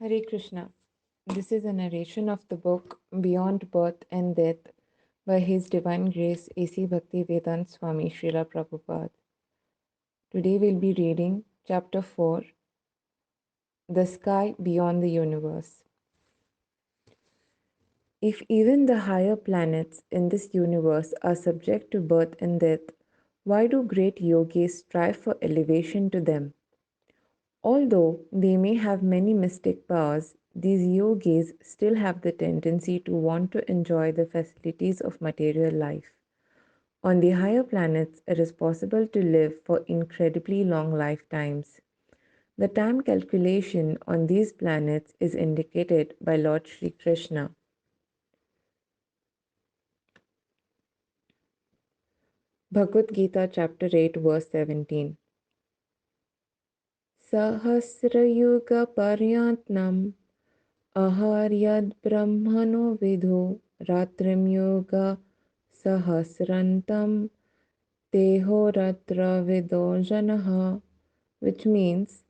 Hare Krishna. This is a narration of the book Beyond Birth and Death by His Divine Grace A.C. Bhaktivedanta Swami Śrila Prabhupāda. Today we'll be reading Chapter 4 The Sky Beyond the Universe. If even the higher planets in this universe are subject to birth and death, why do great yogis strive for elevation to them? Although they may have many mystic powers, these yogis still have the tendency to want to enjoy the facilities of material life. On the higher planets, it is possible to live for incredibly long lifetimes. The time calculation on these planets is indicated by Lord Sri Krishna. Bhagavad Gita, chapter 8, verse 17. Sahasrayuga paryatnam aharyad brahmano vidho ratrim yoga sahasrantam tehoratra vido janaha, which means,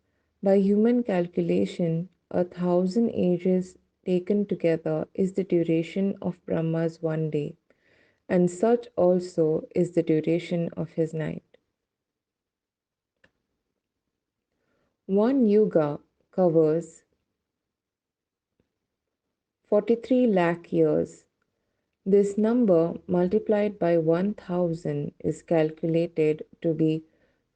by human calculation, 1,000 ages taken together is the duration of Brahma's one day, and such also is the duration of his night. One yuga covers 43 lakh years. This number multiplied by 1,000 is calculated to be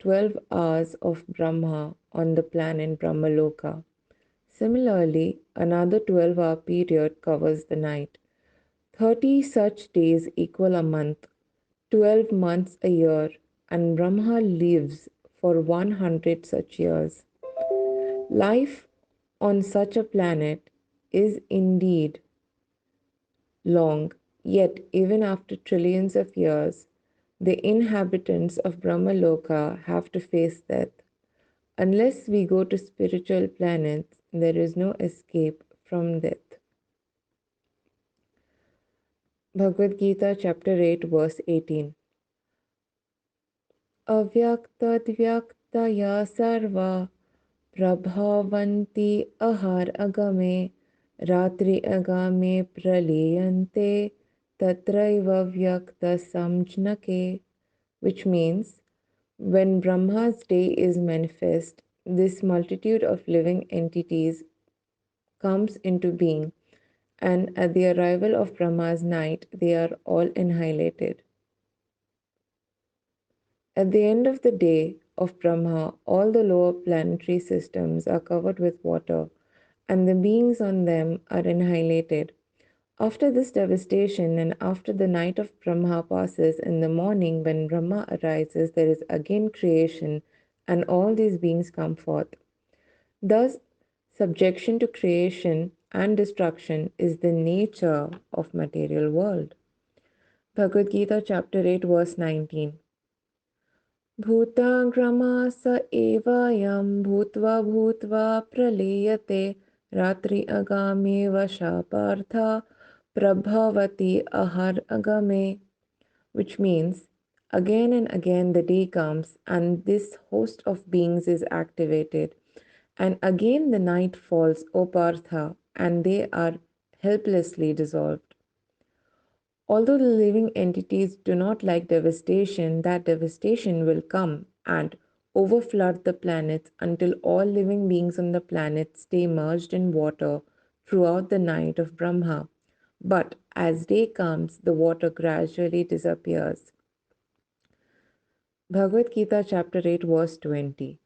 12 hours of Brahma on the planet Brahmaloka. Similarly, another 12-hour period covers the night. 30 such days equal a month, 12 months a year, and Brahma lives for 100 such years. Life on such a planet is indeed long, yet even after trillions of years, the inhabitants of Brahmaloka have to face death. Unless we go to spiritual planets, there is no escape from death. Bhagavad Gita, chapter 8, verse 18. Avyaktadvyaktaya sarva prabhavanti ahar agame ratri agame praliyante tatraiva vyakta samjnake, which means, when Brahma's day is manifest, this multitude of living entities comes into being, and at the arrival of Brahma's night, they are all annihilated. At the end of the day of Brahma, all the lower planetary systems are covered with water, and the beings on them are annihilated. After this devastation, and after the night of Brahma passes, in the morning when Brahma arises, there is again creation, and all these beings come forth. Thus, subjection to creation and destruction is the nature of material world. Bhagavad Gita, chapter 8, verse 19. Bhutagrama sa evayam bhutva bhutva praliyate ratri agame vasha partha prabhavati ahar agame, which means, again and again the day comes and this host of beings is activated, and again the night falls, O Partha, and they are helplessly dissolved. Although the living entities do not like devastation, that devastation will come and overflood the planets until all living beings on the planet stay merged in water throughout the night of Brahma. But as day comes, the water gradually disappears. Bhagavad Gita, chapter 8, verse 20.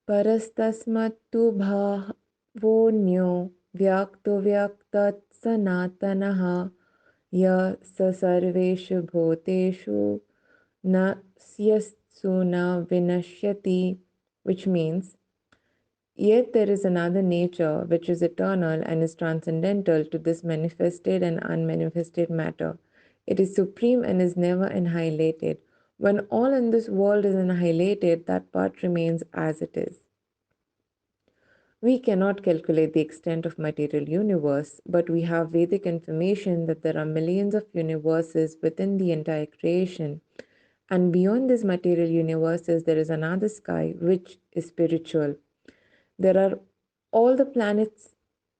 Parastasmattu bhavonyo vyakto vyaktat sanatanaha ya sa sarveshu bhuteshu na syassu na vinashyati, which means, yet there is another nature which is eternal and is transcendental to this manifested and unmanifested matter. It is supreme and is never annihilated. When all in this world is annihilated, that part remains as it is. We cannot calculate the extent of material universe, but we have Vedic information that there are millions of universes within the entire creation. And beyond these material universes, there is another sky which is spiritual. There are All the planets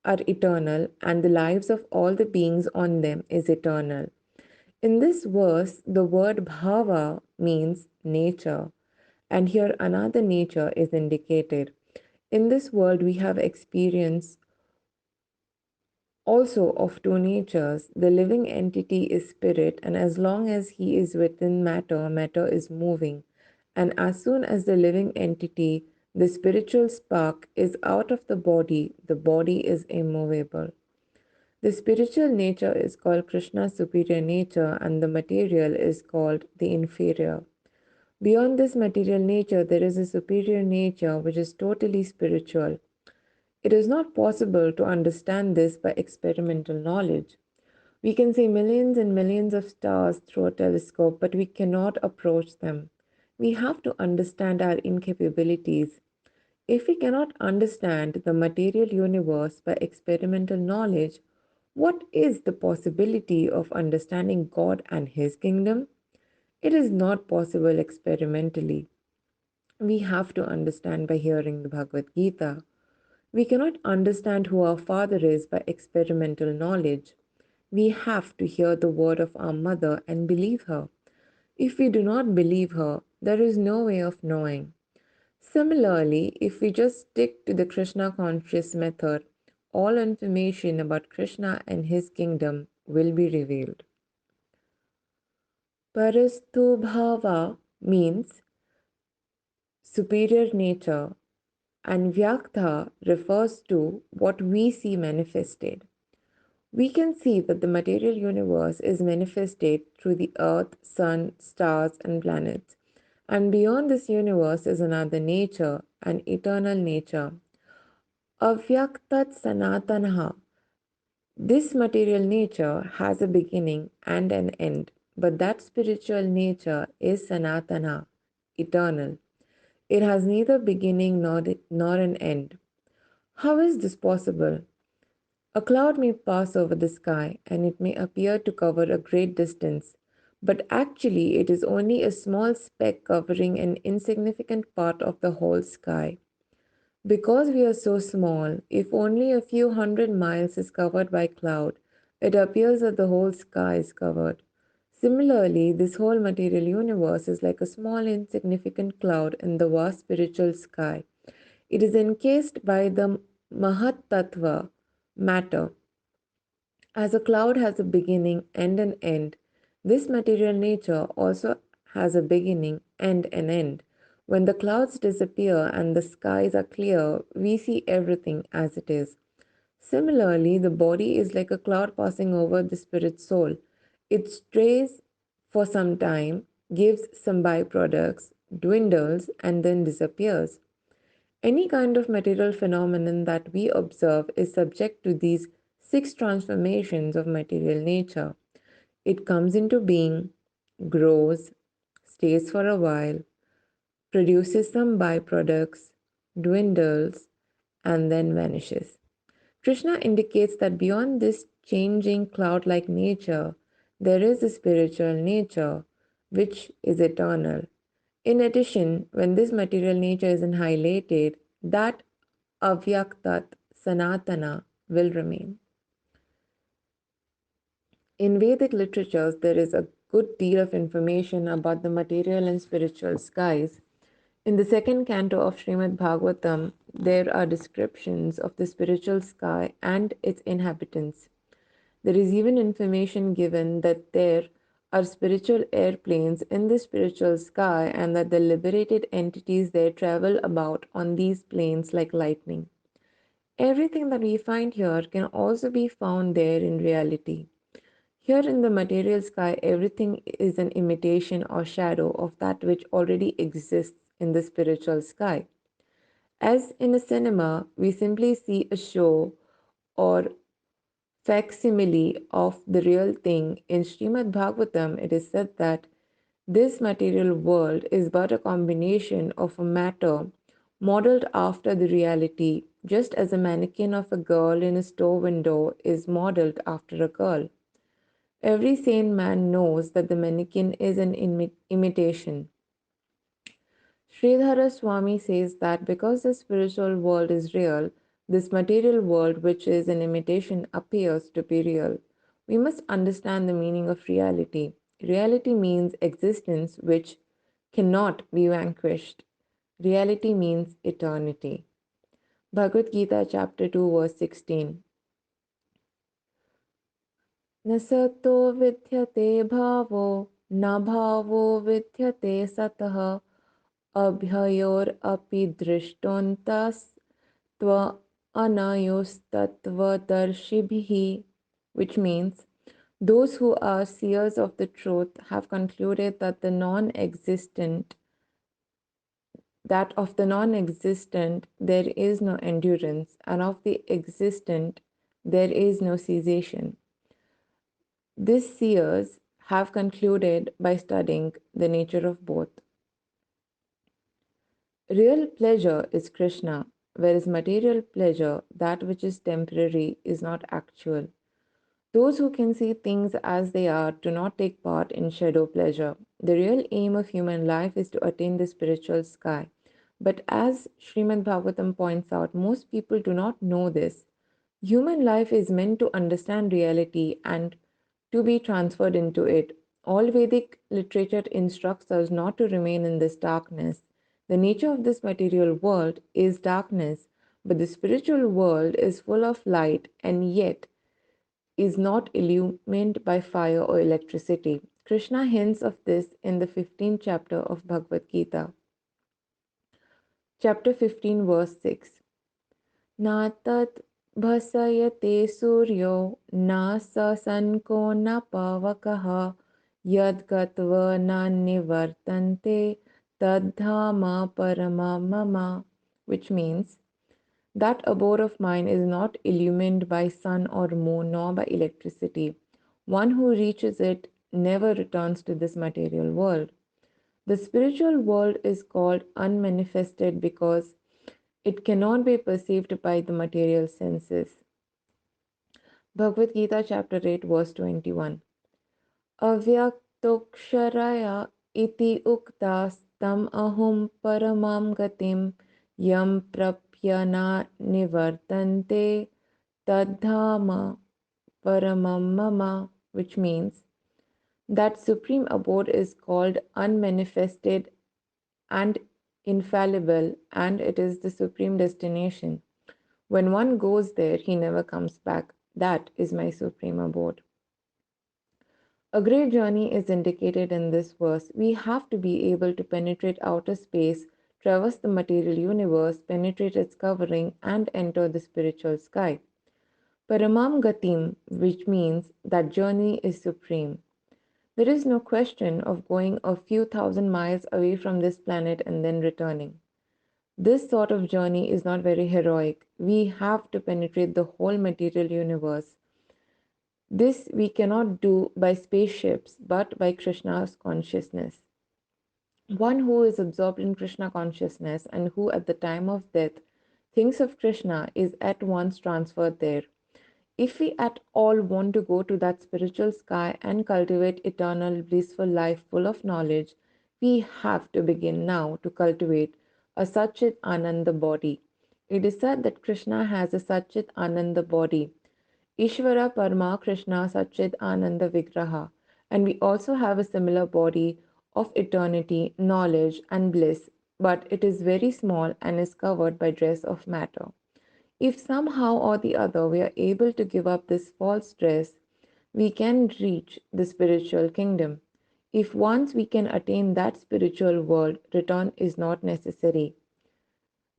are eternal, and the lives of all the beings on them is eternal. In this verse, the word bhava means nature, and here another nature is indicated. In this world, we have experience also of two natures. The living entity is spirit, and as long as he is within matter, matter is moving. And as soon as the living entity, the spiritual spark, is out of the body is immovable. The spiritual nature is called Krishna's superior nature, and the material is called the inferior. Beyond this material nature, there is a superior nature which is totally spiritual. It is not possible to understand this by experimental knowledge. We can see millions and millions of stars through a telescope, but we cannot approach them. We have to understand our incapabilities. If we cannot understand the material universe by experimental knowledge, what is the possibility of understanding God and His kingdom? It is not possible experimentally. We have to understand by hearing the Bhagavad Gita. We cannot understand who our Father is by experimental knowledge. We have to hear the word of our mother and believe her. If we do not believe her, there is no way of knowing. Similarly, if we just stick to the Krishna conscious method, all information about Krishna and his kingdom will be revealed. Parastubhava means superior nature, and Vyaktha refers to what we see manifested. We can see that the material universe is manifested through the earth, sun, stars, and planets. And beyond this universe is another nature, an eternal nature. Avyaktat Sanatanaha. This material nature has a beginning and an end, but that spiritual nature is Sanatana, eternal. It has neither beginning nor an end. How is this possible? A cloud may pass over the sky and it may appear to cover a great distance, but actually it is only a small speck covering an insignificant part of the whole sky. Because we are so small, if only a few hundred miles is covered by cloud, it appears that the whole sky is covered. Similarly, this whole material universe is like a small insignificant cloud in the vast spiritual sky. It is encased by the Mahat Tattva, matter. As a cloud has a beginning and an end, this material nature also has a beginning and an end. When the clouds disappear and the skies are clear, we see everything as it is. Similarly, the body is like a cloud passing over the spirit soul. It strays for some time, gives some byproducts, dwindles, and then disappears. Any kind of material phenomenon that we observe is subject to these six transformations of material nature. It comes into being, grows, stays for a while, produces some byproducts, dwindles, and then vanishes. Krishna indicates that beyond this changing cloud like nature, there is a spiritual nature which is eternal. In addition, when this material nature is highlighted, that avyaktat sanatana will remain. In Vedic literatures, there is a good deal of information about the material and spiritual skies. In the second canto of Srimad Bhagavatam, there are descriptions of the spiritual sky and its inhabitants. There is even information given that there are spiritual airplanes in the spiritual sky and that the liberated entities there travel about on these planes like lightning. Everything that we find here can also be found there in reality. Here in the material sky, everything is an imitation or shadow of that which already exists in the spiritual sky. As in a cinema, we simply see a show or facsimile of the real thing. In Srimad Bhagavatam, it is said that this material world is but a combination of a matter modeled after the reality, just as a mannequin of a girl in a store window is modeled after a girl. Every sane man knows that the mannequin is an imitation. Sridhara Swami says that because the spiritual world is real, This material world, which is an imitation, appears to be real. We must understand the meaning of reality. Reality means existence which cannot be vanquished. Reality means eternity. Bhagavad Gita, chapter 2, verse 16. न सतो विद्यते भावो न भावो विद्यते सतः अभयोरपि दृष्टोऽन्तस्त्वनयोस्तत्त्वदर्शिभिः, which means those who are seers of the truth have concluded that of the non-existent there is no endurance, and of the existent there is no cessation. These seers have concluded by studying the nature of both. Real pleasure is Krishna, whereas material pleasure, that which is temporary, is not actual. Those who can see things as they are do not take part in shadow pleasure. The real aim of human life is to attain the spiritual sky. But as Srimad Bhagavatam points out, most people do not know this. Human life is meant to understand reality and to be transferred into it. All Vedic literature instructs us not to remain in this darkness. The nature of this material world is darkness, but the spiritual world is full of light and yet is not illumined by fire or electricity. Krishna hints of this in the 15th chapter of Bhagavad Gita. Chapter 15, verse 6. Na tat bhasayate suryo na sasanko na pavakaha yad gatva na nivartante tadhama paramamama, which means that abode of mine is not illumined by sun or moon nor by electricity. One who reaches it never returns to this material world. The spiritual world is called unmanifested because it cannot be perceived by the material senses. Bhagavad Gita, chapter 8, verse 21. Avyaktoksharaya iti uktas tam ahum paramam gatim yam prapyana nivartante tadhama paramam mama, which means that supreme abode is called unmanifested and infallible, and it is the supreme destination. When one goes there, he never comes back. That is my supreme abode. A great journey is indicated in this verse. We have to be able to penetrate outer space, traverse the material universe, penetrate its covering, and enter the spiritual sky. Paramam Gatim, which means that journey is supreme. There is no question of going a few thousand miles away from this planet and then returning. This sort of journey is not very heroic. We have to penetrate the whole material universe. This we cannot do by spaceships, but by Krishna's consciousness. One who is absorbed in Krishna consciousness and who at the time of death thinks of Krishna is at once transferred there. If we at all want to go to that spiritual sky and cultivate eternal blissful life full of knowledge, we have to begin now to cultivate a Satchit Ananda body. It is said that Krishna has a Satchit Ananda body. Ishvara Parma Krishna Satchit Ananda Vigraha. And we also have a similar body of eternity, knowledge, and bliss, but it is very small and is covered by dress of matter. If somehow or the other we are able to give up this false dress, we can reach the spiritual kingdom. If once we can attain that spiritual world, return is not necessary.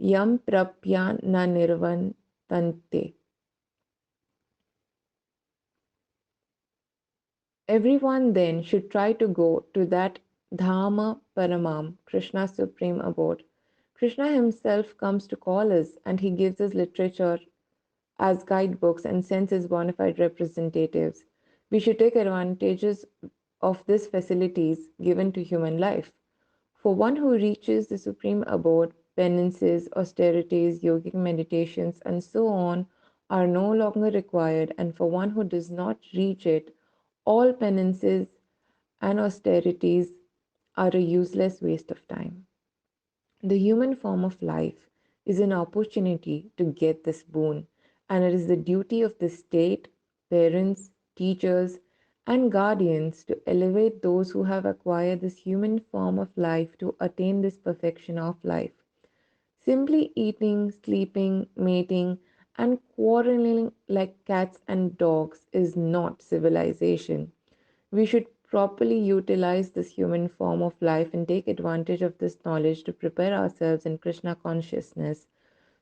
Yam prapya na nirvantante. Everyone then should try to go to that Dhama Paramam, Krishna's supreme abode. Krishna himself comes to call us and he gives us literature as guidebooks and sends his bona fide representatives. We should take advantages of these facilities given to human life. For one who reaches the supreme abode, penances, austerities, yogic meditations, and so on are no longer required, and for one who does not reach it, all penances and austerities are a useless waste of time. The human form of life is an opportunity to get this boon, and it is the duty of the state, parents, teachers, and guardians to elevate those who have acquired this human form of life to attain this perfection of life. Simply eating, sleeping, mating, and quarreling like cats and dogs is not civilization. We should properly utilize this human form of life and take advantage of this knowledge to prepare ourselves in Krishna consciousness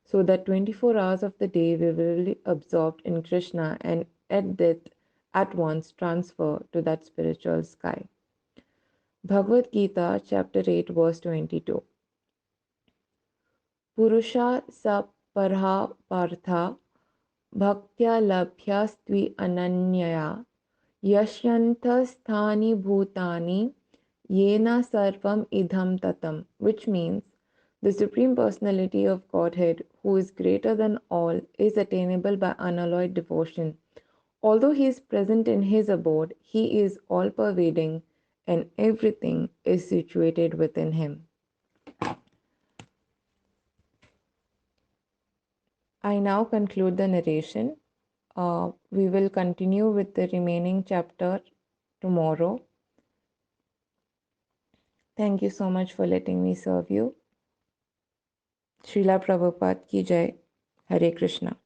so that 24 hours of the day we will be absorbed in Krishna and at death at once transfer to that spiritual sky. Bhagavad Gita, chapter 8, verse 22. Purusha sa parha partha bhaktya labhyastvi ananyaya yasyantasthani bhutani yena sarvam idham tatam, which means the Supreme Personality of Godhead, who is greater than all, is attainable by unalloyed devotion. Although he is present in his abode, he is all pervading and everything is situated within him. I now conclude the narration. We will continue with the remaining chapter tomorrow. Thank you so much for letting me serve you. Srila Prabhupada ki jai. Hare Krishna.